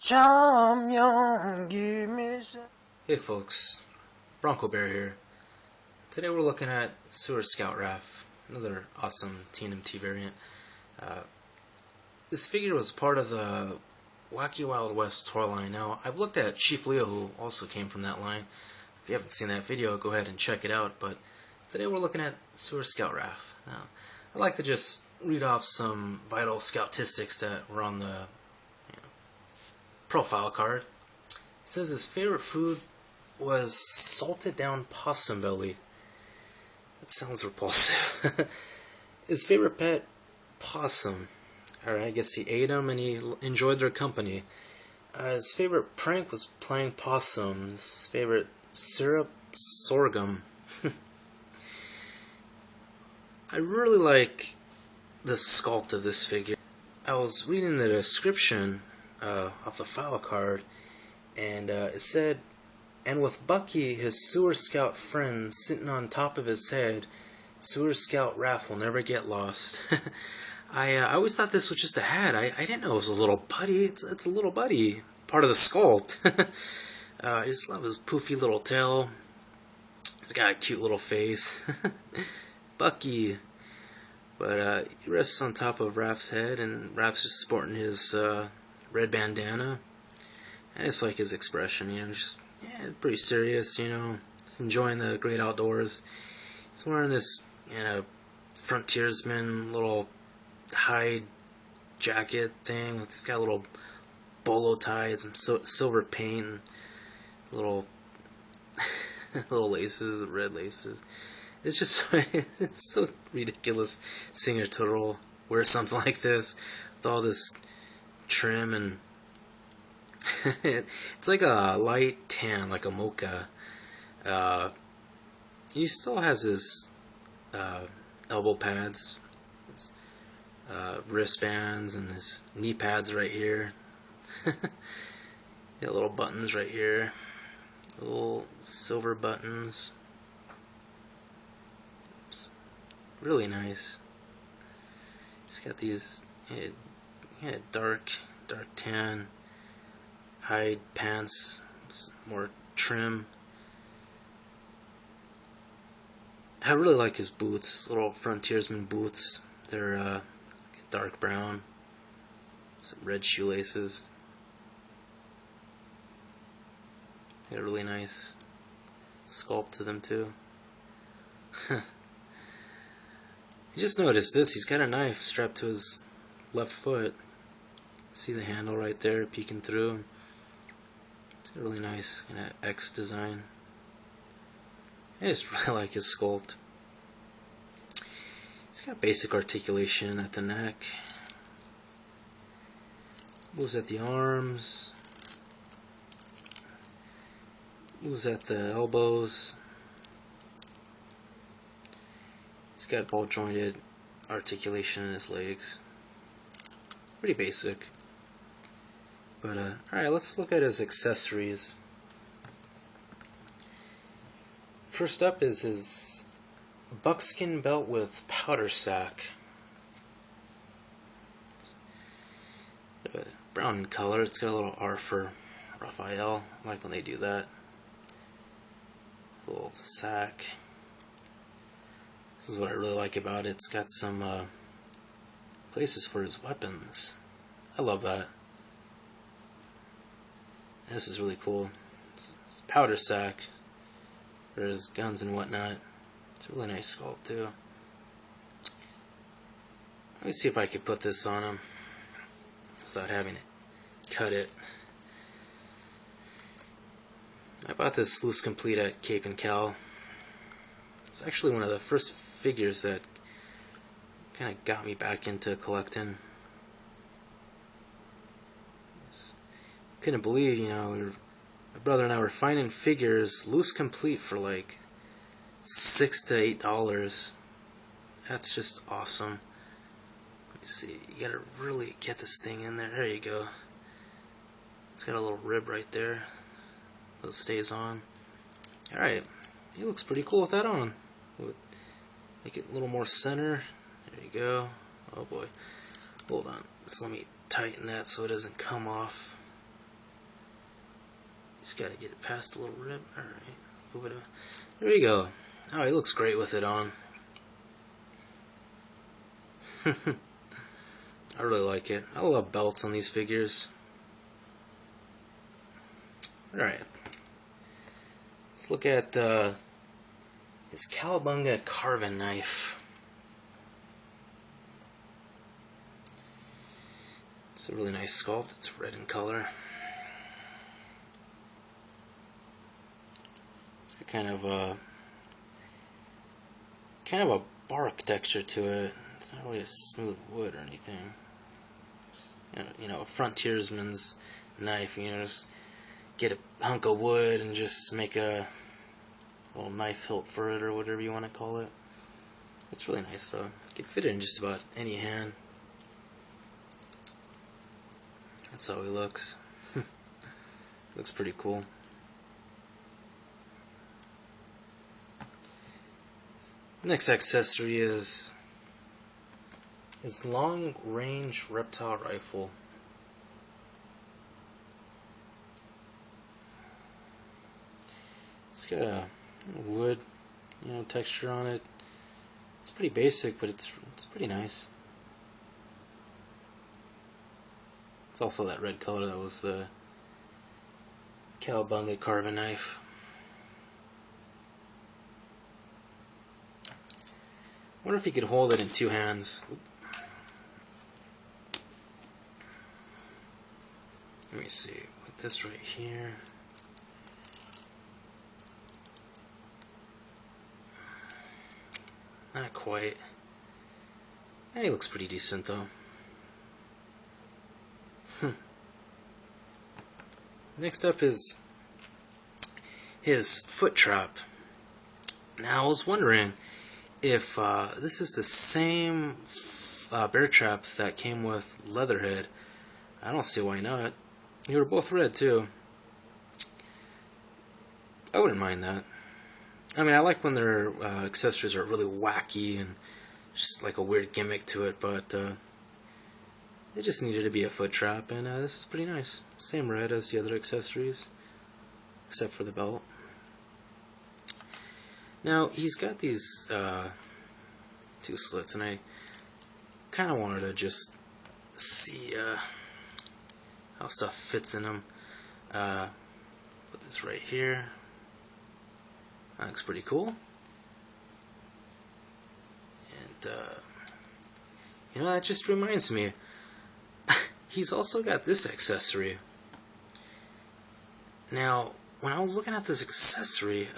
Champion, give me some. Hey folks, Bronco Bear here. Today we're looking at Sewer Scout Raph, another awesome TMNT variant. This figure was part of the Wacky Wild West toy line. Now, I've looked at Chief Leo, who also came from that line. If you haven't seen that video, go ahead and check it out. But today we're looking at Sewer Scout Raph. Now, I'd like to just read off some vital scoutistics that were on the profile card. It says his favorite food was salted down possum belly. That sounds repulsive. His favorite pet, possum. Alright, I guess he ate them and he enjoyed their company. His favorite prank was playing possum. His favorite syrup, sorghum. I really like the sculpt of this figure. I was reading the description off the file card, and it said, and with Bucky, his Sewer Scout friend, sitting on top of his head, Sewer Scout Raph will never get lost. I always thought this was just a hat. I didn't know it was a little buddy. It's a little buddy, part of the sculpt. I just love his poofy little tail. He's got a cute little face. Bucky. But he rests on top of Raph's head, and Raph's just sporting his red bandana. I just like his expression, just pretty serious, He's enjoying the great outdoors. He's wearing this, frontiersman little hide jacket thing. He's got a little bolo tie, and some silver paint, and little little laces, red laces. It's just it's so ridiculous seeing a turtle wear something like this with all this trim, and it's like a light tan, like a mocha. He still has his elbow pads, his wristbands, and his knee pads right here. Got little buttons right here, little silver buttons. It's really nice. He's got these dark tan hide pants, more trim. I really like his boots, little frontiersman boots. They're dark brown, some red shoelaces. Got a really nice sculpt to them too. You just noticed this, he's got a knife strapped to his left foot. See the handle right there peeking through. It's a really nice kind of X design. I just really like his sculpt. He's got basic articulation at the neck. Moves at the arms. Moves at the elbows. He's got ball jointed articulation in his legs. Pretty basic. But alright, let's look at his accessories. First up is his buckskin belt with powder sack. Brown in color. It's got a little R for Raphael. I like when they do that. A little sack. This is what I really like about it. It's got some places for his weapons. I love that. This is really cool. It's powder sack for his guns and whatnot. It's a really nice sculpt too. Let me see if I could put this on him without having to cut it. I bought this loose complete at Cape and Cal. It's actually one of the first figures that kind of got me back into collecting. Couldn't believe, my brother and I were finding figures loose complete for like $6 to $8. That's just awesome. Let me see, you gotta really get this thing in there. There you go. It's got a little rib right there that stays on. Alright, he looks pretty cool with that on. Make it a little more center. There you go. Oh boy. Hold on. Just let me tighten that so it doesn't come off. Just gotta get it past the little rib. Alright, move it up. There you go. Oh, he looks great with it on. I really like it. I love belts on these figures. Alright. Let's look at his Cowabunga carving knife. It's a really nice sculpt. It's red in color. It's got kind of a bark texture to it. It's not really a smooth wood or anything. You know, a frontiersman's knife. You know, just get a hunk of wood and just make a little knife hilt for it, or whatever you want to call it. It's really nice though. You can fit it in just about any hand. That's how he looks. Looks pretty cool. Next accessory is his long-range reptile rifle. It's got a wood, texture on it. It's pretty basic, but it's pretty nice. It's also that red color that was the Cowabunga carving knife. I wonder if you could hold it in two hands. Let me see. With this right here. Not quite. He looks pretty decent though. Next up is his foot trap. Now I was wondering if this is the same bear trap that came with Leatherhead. I don't see why not. They were both red too. I wouldn't mind that. I mean, I like when their accessories are really wacky and just like a weird gimmick to it, but it just needed to be a foot trap, and this is pretty nice. Same red as the other accessories, except for the belt. Now, he's got these two slits, and I kind of wanted to just see how stuff fits in them. Put this right here. That looks pretty cool. And, that just reminds me, he's also got this accessory. Now, when I was looking at this accessory,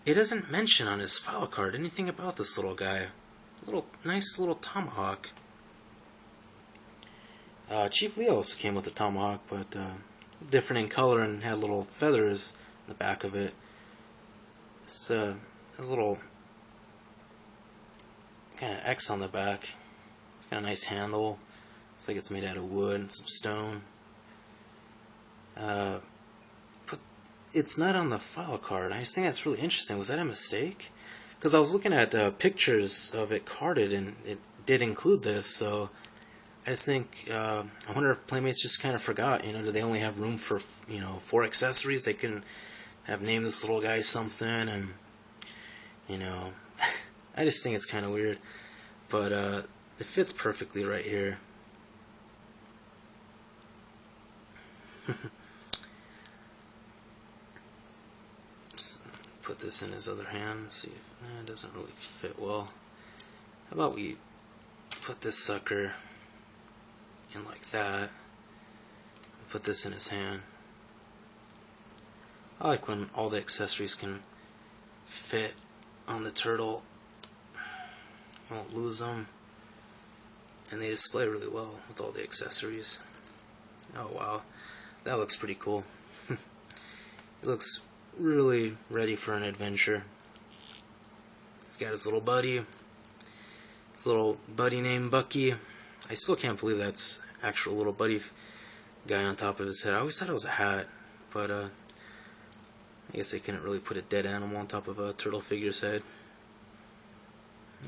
it doesn't mention on his file card anything about this little guy. Nice little tomahawk. Chief Leo also came with a tomahawk, but different in color and had little feathers in the back of it. It's a little kind of X on the back. It's got a nice handle. Looks like it's made out of wood and some stone. But it's not on the file card. I just think that's really interesting. Was that a mistake? Because I was looking at pictures of it carded, and it did include this. So I just think, I wonder if Playmates just kind of forgot. Do they only have room for 4 accessories? They couldn't have named this little guy something, and I just think it's kind of weird. But it fits perfectly right here. Just put this in his other hand. See if it doesn't really fit well. How about we put this sucker in like that? Put this in his hand. I like when all the accessories can fit on the turtle. You won't lose them, and they display really well with all the accessories. Oh wow, that looks pretty cool. He looks really ready for an adventure. He's got his little buddy named Bucky. I still can't believe that's actual little buddy guy on top of his head. I always thought it was a hat, but I guess they couldn't really put a dead animal on top of a turtle figure's head.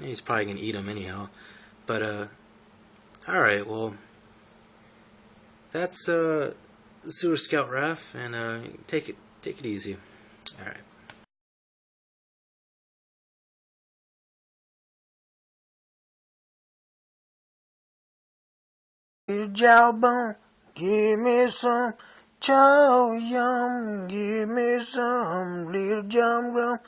He's probably gonna eat him anyhow. But alright, well, that's Sewer Scout Raph, and take it easy. All right. Little jawbone, give me some chow yum. Give me some little jam rum.